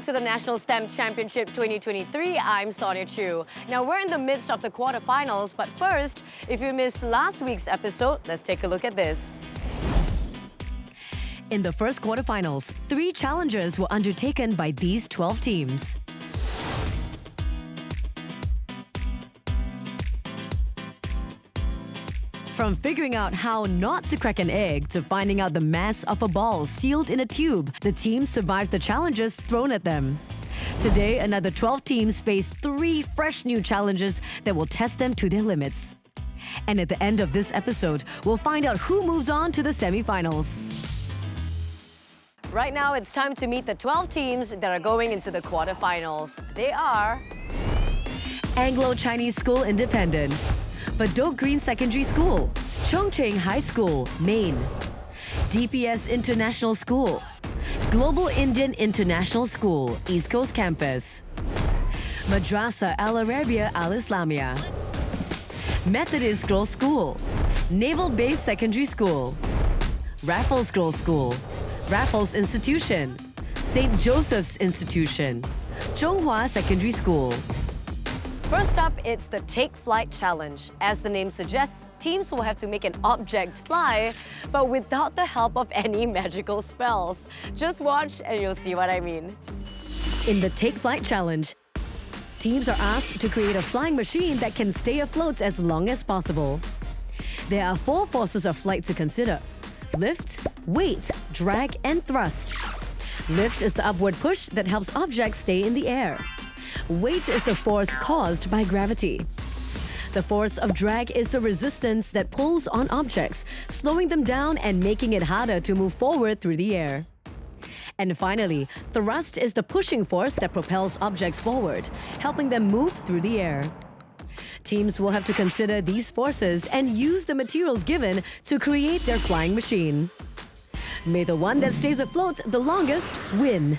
Welcome to the National STEM Championship 2023. I'm Sonia Chu. Now, we're in the midst of the quarterfinals, but first, if you missed last week's episode, let's take a look at this. In the first quarterfinals, 3 challenges were undertaken by these 12 teams. From figuring out how not to crack an egg to finding out the mass of a ball sealed in a tube, the teams survived the challenges thrown at them. Today, another 12 teams face 3 fresh new challenges that will test them to their limits. And at the end of this episode, we'll find out who moves on to the semi-finals. Right now, it's time to meet the 12 teams that are going into the quarterfinals. They are Anglo-Chinese School Independent, Bedok Green Secondary School, Chongqing High School, Maine, DPS International School, Global Indian International School, East Coast Campus, Madrasa Al Arabiya Al Islamia, Methodist Girls School, Naval Base Secondary School, Raffles Girls School, Raffles Institution, St. Joseph's Institution, Zhonghua Secondary School. First up, it's the Take Flight Challenge. As the name suggests, teams will have to make an object fly, but without the help of any magical spells. Just watch and you'll see what I mean. In the Take Flight Challenge, teams are asked to create a flying machine that can stay afloat as long as possible. There are 4 forces of flight to consider: lift, weight, drag, and thrust. Lift is the upward push that helps objects stay in the air. Weight is the force caused by gravity. The force of drag is the resistance that pulls on objects, slowing them down and making it harder to move forward through the air. And finally, thrust is the pushing force that propels objects forward, helping them move through the air. Teams will have to consider these forces and use the materials given to create their flying machine. May the one that stays afloat the longest win.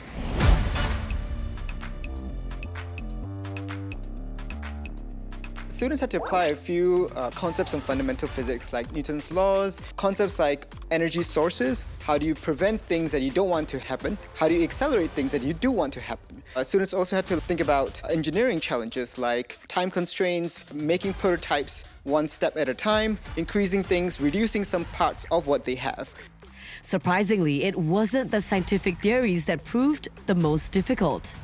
Students had to apply a few concepts on fundamental physics like Newton's laws, concepts like energy sources, how do you prevent things that you don't want to happen, how do you accelerate things that you do want to happen. Students also had to think about engineering challenges like time constraints, making prototypes one step at a time, increasing things, reducing some parts of what they have. Surprisingly, it wasn't the scientific theories that proved the most difficult.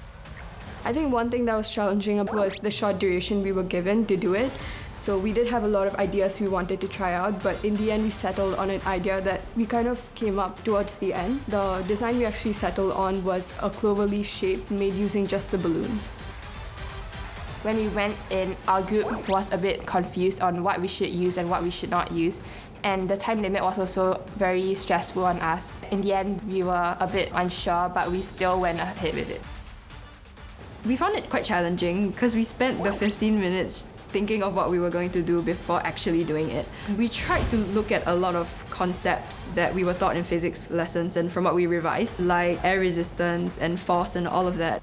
I think one thing that was challenging was the short duration we were given to do it. So we did have a lot of ideas we wanted to try out, but in the end we settled on an idea that we kind of came up towards the end. The design we actually settled on was a cloverleaf shape made using just the balloons. When we went in, our group was a bit confused on what we should use and what we should not use. And the time limit was also very stressful on us. In the end, we were a bit unsure, but we still went ahead with it. We found it quite challenging because we spent the 15 minutes thinking of what we were going to do before actually doing it. We tried to look at a lot of concepts that we were taught in physics lessons and from what we revised, like air resistance and force and all of that.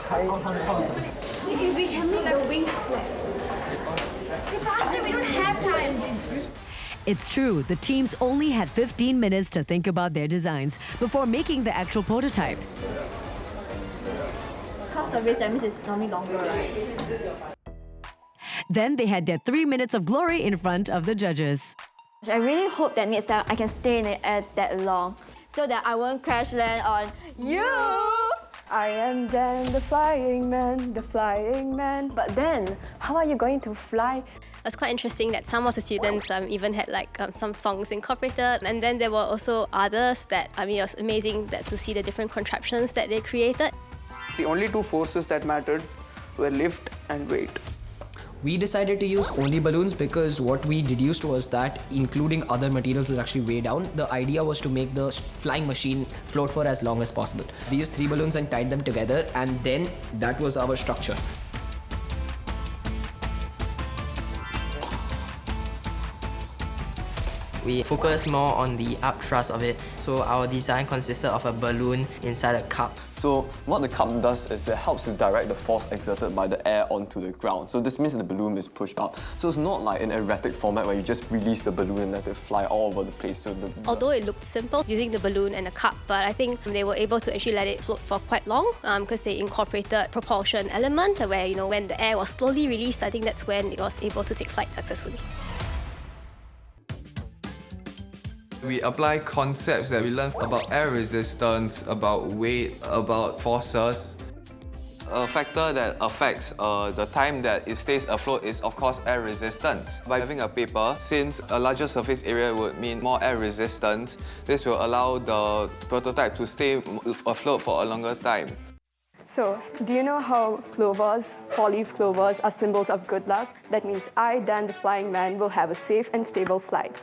If we can make the wings flat. Faster, we don't have time. It's true, the teams only had 15 minutes to think about their designs before making the actual prototype. Cost of it, that means it's normally longer, right? Then they had their 3 minutes of glory in front of the judges. I really hope that next time I can stay in the air that long so that I won't crash land on you! I am Dan, the flying man, the flying man. But then, how are you going to fly? It was quite interesting that some of the students even had some songs incorporated, and then there were also others that, it was amazing to see the different contraptions that they created. The only 2 forces that mattered were lift and weight. We decided to use only balloons because what we deduced was that including other materials was actually way down. The idea was to make the flying machine float for as long as possible. We used 3 balloons and tied them together, and then that was our structure. we focused more on the upthrust of it. So our design consisted of a balloon inside a cup. So what the cup does is it helps to direct the force exerted by the air onto the ground. So this means the balloon is pushed up. So it's not like an erratic format where you just release the balloon and let it fly all over the place. So Although it looked simple using the balloon and a cup, but I think they were able to actually let it float for quite long because they incorporated propulsion element where, when the air was slowly released, I think that's when it was able to take flight successfully. We apply concepts that we learned about air resistance, about weight, about forces. A factor that affects the time that it stays afloat is, of course, air resistance. By having a paper, since a larger surface area would mean more air resistance, this will allow the prototype to stay afloat for a longer time. So, do you know how clovers, four-leaf clovers, are symbols of good luck? That means I, Dan the Flying Man, will have a safe and stable flight.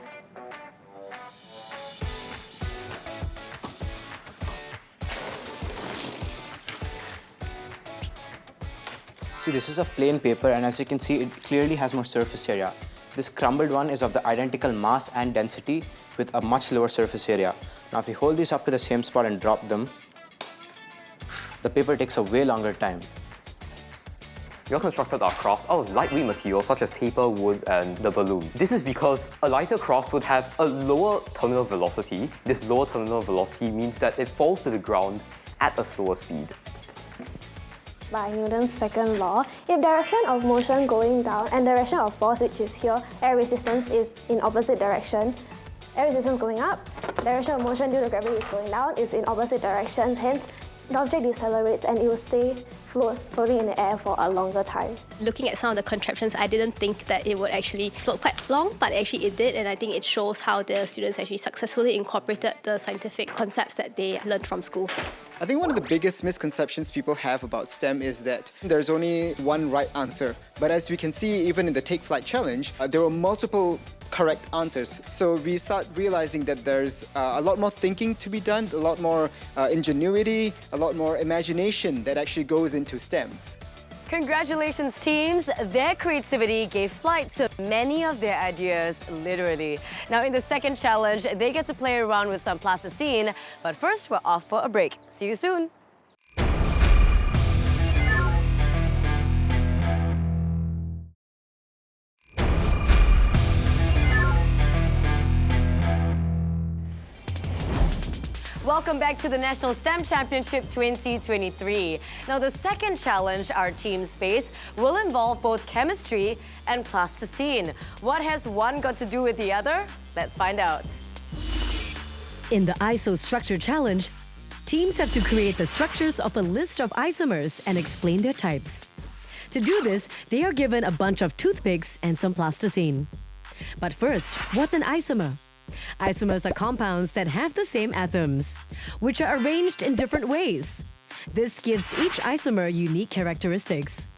See, this is a plain paper, and as you can see, it clearly has more surface area. This crumbled one is of the identical mass and density with a much lower surface area. Now, if we hold these up to the same spot and drop them, the paper takes a way longer time. We all constructed our craft out of lightweight materials such as paper, wood, and the balloon. This is because a lighter craft would have a lower terminal velocity. This lower terminal velocity means that it falls to the ground at a slower speed. By Newton's second law, if direction of motion going down and direction of force, which is here, air resistance, is in opposite direction, air resistance going up, direction of motion due to gravity is going down, it's in opposite directions, hence the object decelerates and it will stay floating in the air for a longer time. Looking at some of the contraptions, I didn't think that it would actually float quite long, but actually it did, and I think it shows how the students actually successfully incorporated the scientific concepts that they learned from school. I think one of the biggest misconceptions people have about STEM is that there's only one right answer. But as we can see, even in the Take Flight Challenge, there were multiple correct answers. So we start realizing that there's a lot more thinking to be done, a lot more ingenuity, a lot more imagination that actually goes into STEM. Congratulations, teams. Their creativity gave flight to many of their ideas, literally. Now, in the second challenge, they get to play around with some plasticine. But first, we're off for a break. See you soon. Welcome back to the National STEM Championship 2023. Now, the second challenge our teams face will involve both chemistry and plasticine. What has one got to do with the other? Let's find out. In the ISO Structure Challenge, teams have to create the structures of a list of isomers and explain their types. To do this, they are given a bunch of toothpicks and some plasticine. But first, what's an isomer? Isomers are compounds that have the same atoms, which are arranged in different ways. This gives each isomer unique characteristics.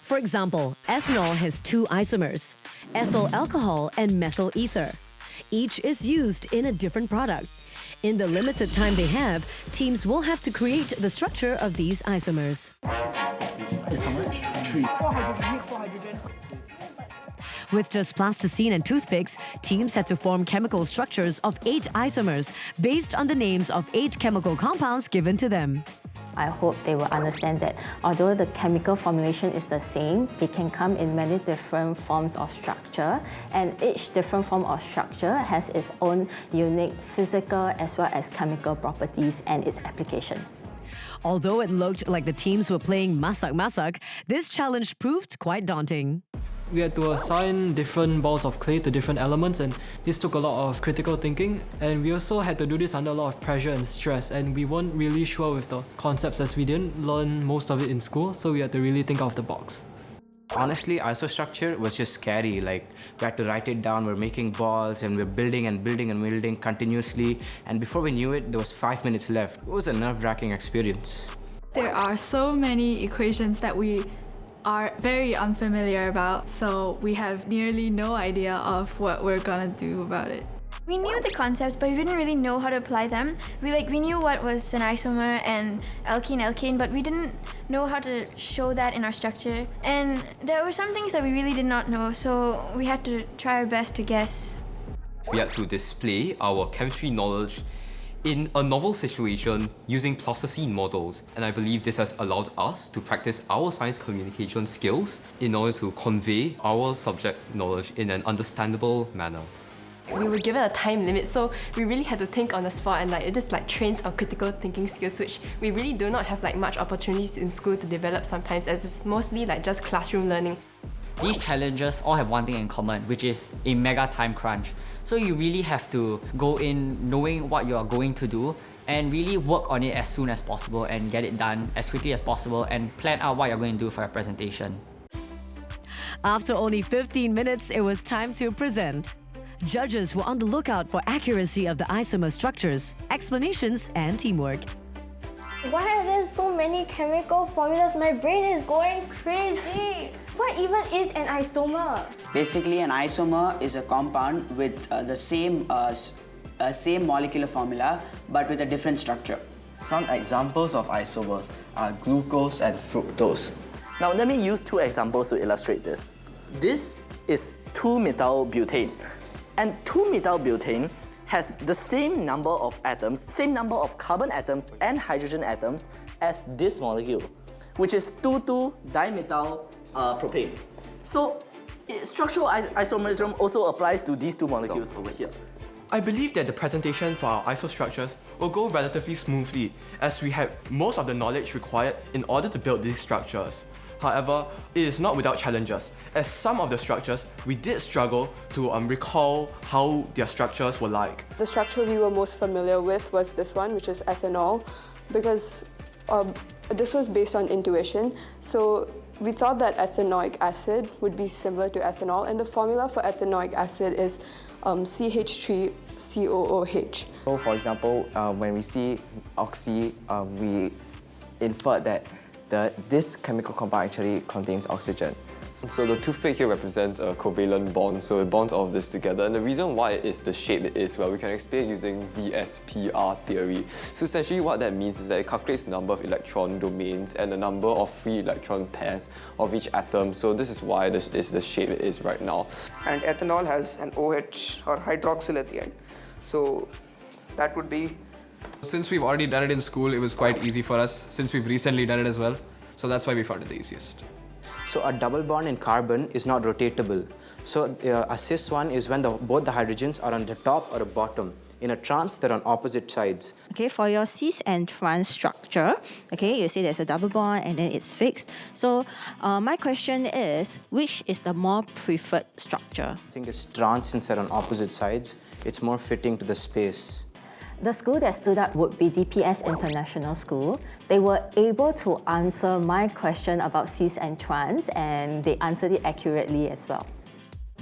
For example, ethanol has two isomers, ethyl alcohol and methyl ether. Each is used in a different product. In the limited time they have, teams will have to create the structure of these isomers. Is how much? 4 hydrogen, 4 hydrogen. With just plasticine and toothpicks, teams had to form chemical structures of 8 isomers based on the names of 8 chemical compounds given to them. I hope they will understand that although the chemical formulation is the same, it can come in many different forms of structure, and each different form of structure has its own unique physical as well as chemical properties and its application. Although it looked like the teams were playing masak-masak, this challenge proved quite daunting. We had to assign different balls of clay to different elements, and this took a lot of critical thinking, and we also had to do this under a lot of pressure and stress, and we weren't really sure with the concepts as we didn't learn most of it in school, so we had to really think out of the box. Honestly, isostructure was just scary. Like, we had to write it down, we're making balls, and we're building and building and building continuously, and before we knew it, there was 5 minutes left. It was a nerve-wracking experience. There are so many equations that we are very unfamiliar about, so we have nearly no idea of what we're gonna do about it. We knew the concepts, but we didn't really know how to apply them. We knew what was an isomer and alkene, but we didn't know how to show that in our structure. And there were some things that we really did not know, so we had to try our best to guess. We had to display our chemistry knowledge in a novel situation using plasticine models, and I believe this has allowed us to practice our science communication skills in order to convey our subject knowledge in an understandable manner. We were given a time limit, so we really had to think on the spot, and it just trains our critical thinking skills, which we really do not have much opportunities in school to develop sometimes, as it's mostly just classroom learning. These challenges all have one thing in common, which is a mega time crunch. So you really have to go in knowing what you are going to do and really work on it as soon as possible and get it done as quickly as possible and plan out what you're going to do for your presentation. After only 15 minutes, it was time to present. Judges were on the lookout for accuracy of the isomer structures, explanations, and teamwork. Why are there so many chemical formulas? My brain is going crazy. What even is an isomer? Basically, an isomer is a compound with the same molecular formula but with a different structure. Some examples of isomers are glucose and fructose. Now let me use two examples to illustrate this. This is 2-methyl-butane, and 2-methyl-butane has the same number of atoms, same number of carbon atoms and hydrogen atoms as this molecule, which is 2,2-dimethyl-propane. So structural isomerism also applies to these two molecules over here. I believe that the presentation for our isostructures will go relatively smoothly, as we have most of the knowledge required in order to build these structures. However, it is not without challenges, as some of the structures we did struggle to recall how their structures were like. The structure we were most familiar with was this one, which is ethanol, because this was based on intuition. So we thought that ethanoic acid would be similar to ethanol, and the formula for ethanoic acid is CH3COOH. So for example, when we see oxy, we infer that this chemical compound actually contains oxygen. So the toothpick here represents a covalent bond, so it bonds all of this together. And the reason why it is the shape it is, well, we can explain using VSPR theory. So essentially what that means is that it calculates the number of electron domains and the number of free electron pairs of each atom. So this is why this is the shape it is right now. And ethanol has an OH or hydroxyl at the end. So that would be... Since we've already done it in school, it was quite easy for us, since we've recently done it as well. So that's why we found it the easiest. So a double bond in carbon is not rotatable. So a cis one is when both the hydrogens are on the top or the bottom. In a trans, they're on opposite sides. Okay, for your cis and trans structure, okay, you see there's a double bond and then it's fixed. So my question is, which is the more preferred structure? I think it's trans since they're on opposite sides. It's more fitting to the space. The school that stood out would be DPS International School. They were able to answer my question about cis and trans, and they answered it accurately as well.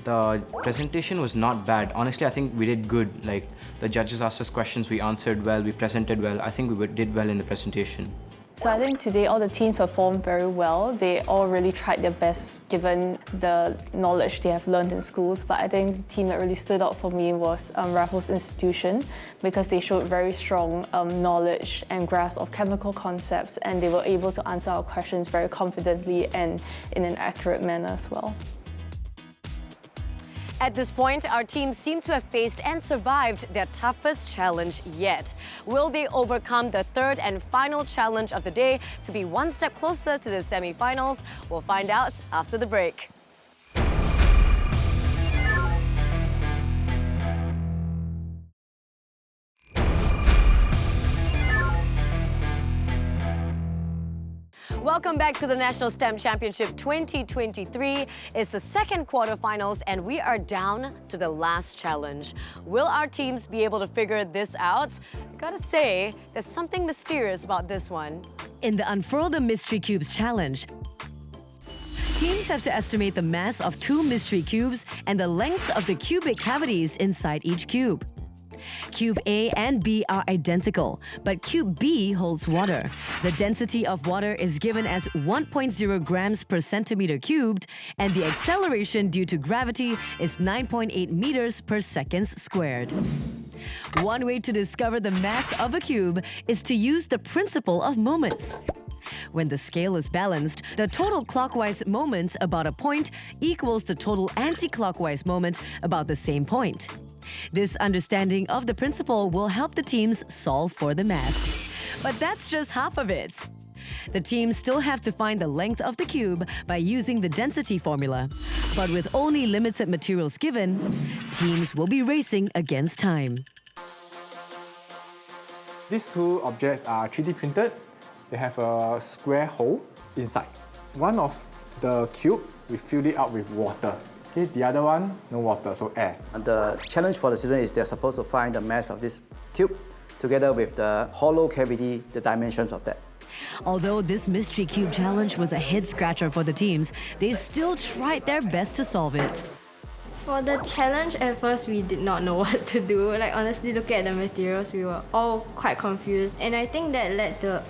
The presentation was not bad. Honestly, I think we did good. Like, the judges asked us questions, we answered well, we presented well. I think we did well in the presentation. So I think today all the teams performed very well. They all really tried their best given the knowledge they have learned in schools. But I think the team that really stood out for me was Raffles Institution, because they showed very strong knowledge and grasp of chemical concepts, and they were able to answer our questions very confidently and in an accurate manner as well. At this point, our teams seem to have faced and survived their toughest challenge yet. Will they overcome the third and final challenge of the day to be one step closer to the semi-finals? We'll find out after the break. Welcome back to the National STEM Championship 2023. It's the second quarterfinals and we are down to the last challenge. Will our teams be able to figure this out? I gotta say, there's something mysterious about this one. In the Unfurl the Mystery Cubes challenge, teams have to estimate the mass of 2 mystery cubes and the lengths of the cubic cavities inside each cube. Cube A and B are identical, but Cube B holds water. The density of water is given as 1.0 grams per centimeter cubed, and the acceleration due to gravity is 9.8 meters per second squared. One way to discover the mass of a cube is to use the principle of moments. When the scale is balanced, the total clockwise moments about a point equals the total anti-clockwise moment about the same point. This understanding of the principle will help the teams solve for the mass. But that's just half of it. The teams still have to find the length of the cube by using the density formula. But with only limited materials given, teams will be racing against time. These two objects are 3D printed. They have a square hole inside. One of the cube, we filled it up with water. Okay, the other one, no water, so air. And the challenge for the student is they're supposed to find the mass of this cube together with the hollow cavity, the dimensions of that. Although this mystery cube challenge was a head-scratcher for the teams, they still tried their best to solve it. For the challenge, at first we did not know what to do. Like honestly, looking at the materials, we were all quite confused, and I think that led to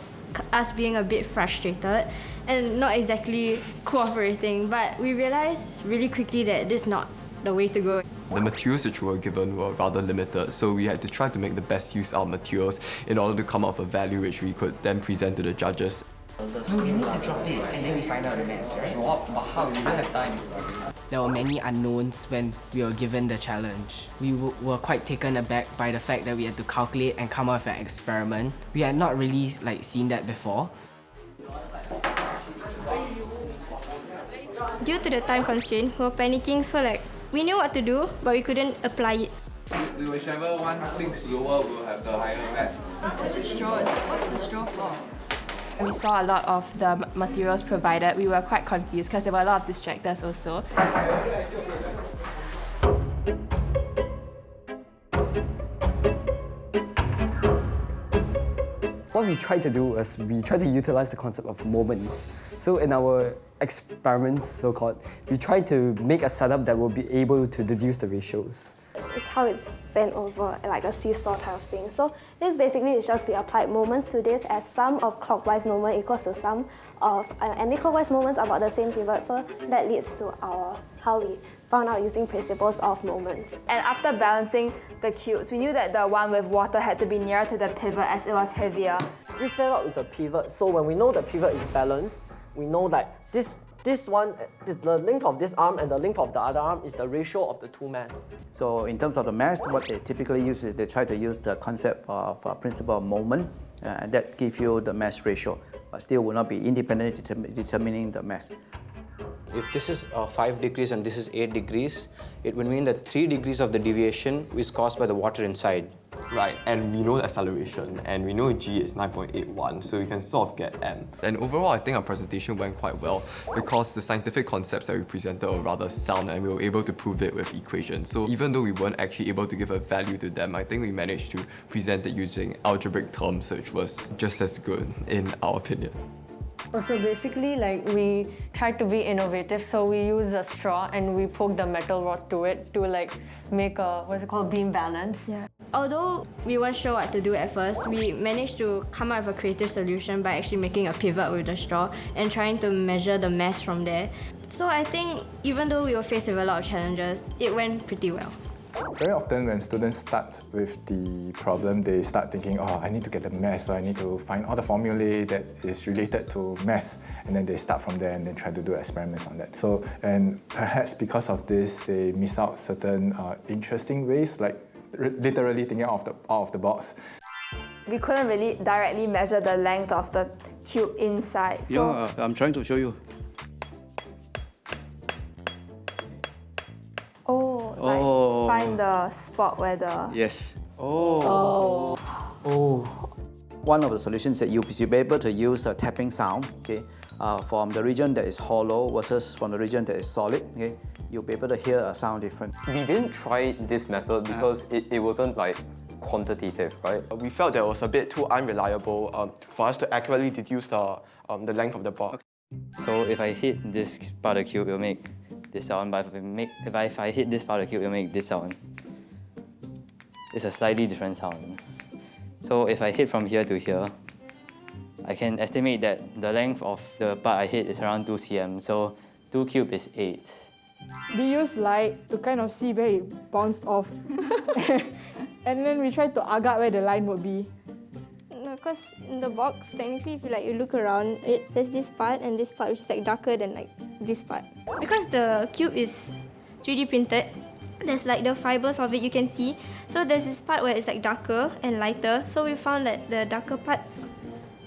us being a bit frustrated and not exactly cooperating. But we realized really quickly that this is not the way to go. The materials which were given were rather limited, so we had to try to make the best use of materials in order to come up with a value which we could then present to the judges. No, we need to drop it and then we find out the mass, right? Drop? But how? We don't have time. There were many unknowns when we were given the challenge. We were quite taken aback by the fact that we had to calculate and come up with an experiment. We had not really seen that before. Due to the time constraint, we were panicking, so we knew what to do, but we couldn't apply it. Whichever one sinks lower will have the higher mass. What's the straw for? We saw a lot of the materials provided. We were quite confused because there were a lot of distractors also. What we tried to do was we tried to utilize the concept of moments. So in our experiments, so-called, we tried to make a setup that will be able to deduce the ratios. It's how it's bent over, like a seesaw type of thing. So this basically is just we applied moments to this as sum of clockwise moment equals to sum of anti-clockwise moments about the same pivot. So that leads to how we found out using principles of moments. And after balancing the cubes, we knew that the one with water had to be nearer to the pivot as it was heavier. This setup is a pivot, so when we know the pivot is balanced, we know that the length of this arm and the length of the other arm is the ratio of the two mass. So in terms of the mass, what they typically use is they try to use the concept of principle of moment, and that gives you the mass ratio, but still will not be independently determining the mass. If this is 5 degrees and this is 8 degrees, it would mean that 3 degrees of the deviation is caused by the water inside. Right, and we know the acceleration, and we know G is 9.81, so we can sort of get M. And overall, I think our presentation went quite well because the scientific concepts that we presented were rather sound and we were able to prove it with equations. So even though we weren't actually able to give a value to them, I think we managed to present it using algebraic terms, which was just as good in our opinion. So basically, we tried to be innovative. So we use a straw and we poke the metal rod to it to make a beam balance. Yeah. Although we weren't sure what to do at first, we managed to come up with a creative solution by actually making a pivot with the straw and trying to measure the mass from there. So I think even though we were faced with a lot of challenges, it went pretty well. Very often when students start with the problem, they start thinking, oh, I need to get the mass, so I need to find all the formulae that is related to mass. And then they start from there and then try to do experiments on that. So, and perhaps because of this, they miss out certain interesting ways, like literally thinking out of the box. We couldn't really directly measure the length of the cube inside. So Yeah, I'm trying to show you. find the spot where the... Yes. Oh. One of the solutions that you'll be able to use a tapping sound, okay, from the region that is hollow versus from the region that is solid, okay, you'll be able to hear a sound different. We didn't try this method because it wasn't quantitative, right? We felt that it was a bit too unreliable for us to accurately deduce the length of the box. So if I hit this part of the cube, it'll make this sound, but if I hit this part of the cube, it'll make this sound. It's a slightly different sound. So if I hit from here to here, I can estimate that the length of the part I hit is around 2 cm, so 2 cube is 8. We used light to kind of see where it bounced off. And then we tried to agak where the line would be. Because in the box, technically, if you look around, there's this part and this part which is darker than this part. Because the cube is 3D printed, there's like the fibers of it you can see. So there's this part where it's like darker and lighter. So we found that the darker parts,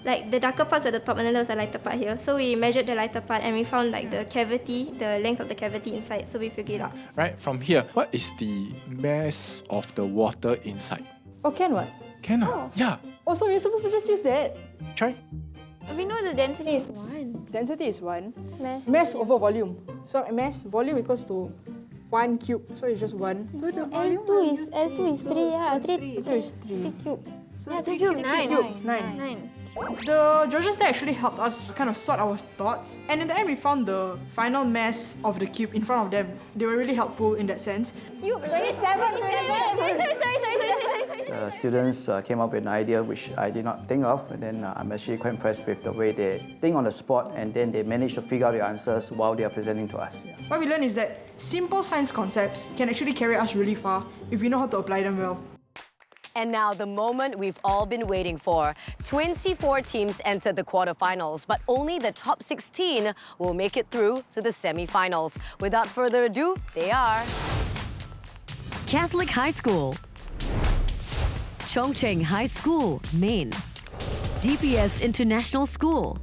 like the darker parts were the top and then there was a lighter part here. So we measured the lighter part and we found like the cavity, the length of the cavity inside. So we figured it out. Right, from here, what is the mass of the water inside? Oh, can what? Can oh. Yeah. Oh, so we're supposed to just use that? Try. We know the density is 1. Density is 1. Mass over volume. So mass, volume equals to 1 cube. So it's just 1. So the L2 is 3, yeah. 3 is 3. cube. Yeah, 3 cube, 9. 9. The judges there actually helped us kind of sort our thoughts, and in the end we found the final mass of the cube in front of them. They were really helpful in that sense. Cube, 27. The students came up with an idea which I did not think of, and then I'm actually quite impressed with the way they think on the spot and then they manage to figure out the answers while they are presenting to us. What we learned is that simple science concepts can actually carry us really far if we know how to apply them well. And now the moment we've all been waiting for. 24 teams entered the quarterfinals, but only the top 16 will make it through to the semi-finals. Without further ado, they are Catholic High School, Chongqing High School, Maine, DPS International School,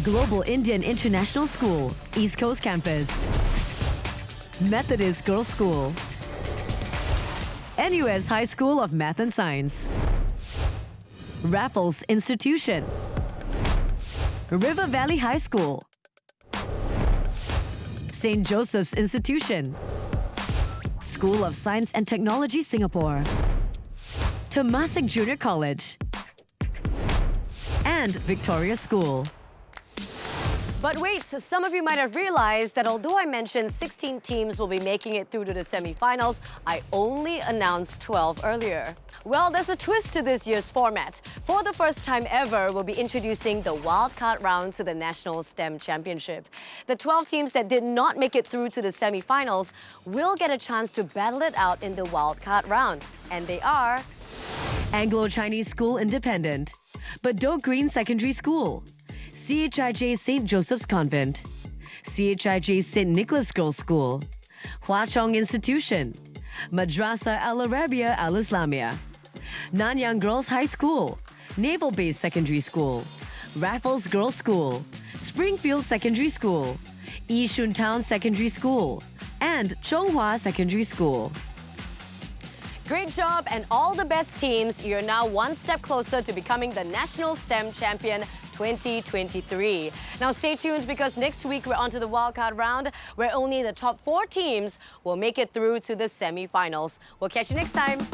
Global Indian International School, East Coast Campus, Methodist Girls' School, NUS High School of Math and Science, Raffles Institution, River Valley High School, St. Joseph's Institution, School of Science and Technology Singapore, Temasek Junior College, and Victoria School. But wait, some of you might have realized that although I mentioned 16 teams will be making it through to the semi-finals, I only announced 12 earlier. Well, there's a twist to this year's format. For the first time ever, we'll be introducing the wildcard round to the National STEM Championship. The 12 teams that did not make it through to the semi-finals will get a chance to battle it out in the wildcard round. And they are Anglo-Chinese School Independent, Bedok Green Secondary School, CHIJ St. Joseph's Convent, CHIJ St. Nicholas Girls' School, Hua Chong Institution, Madrasa Al Arabiya Al Islamia, Nanyang Girls High School, Naval Base Secondary School, Raffles Girls' School, Springfield Secondary School, Yishun Town Secondary School, and Chonghua Secondary School. Great job, and all the best teams. You're now one step closer to becoming the National STEM Champion 2023. Now stay tuned because next week we're on to the wildcard round where only the top 4 teams will make it through to the semi-finals. We'll catch you next time.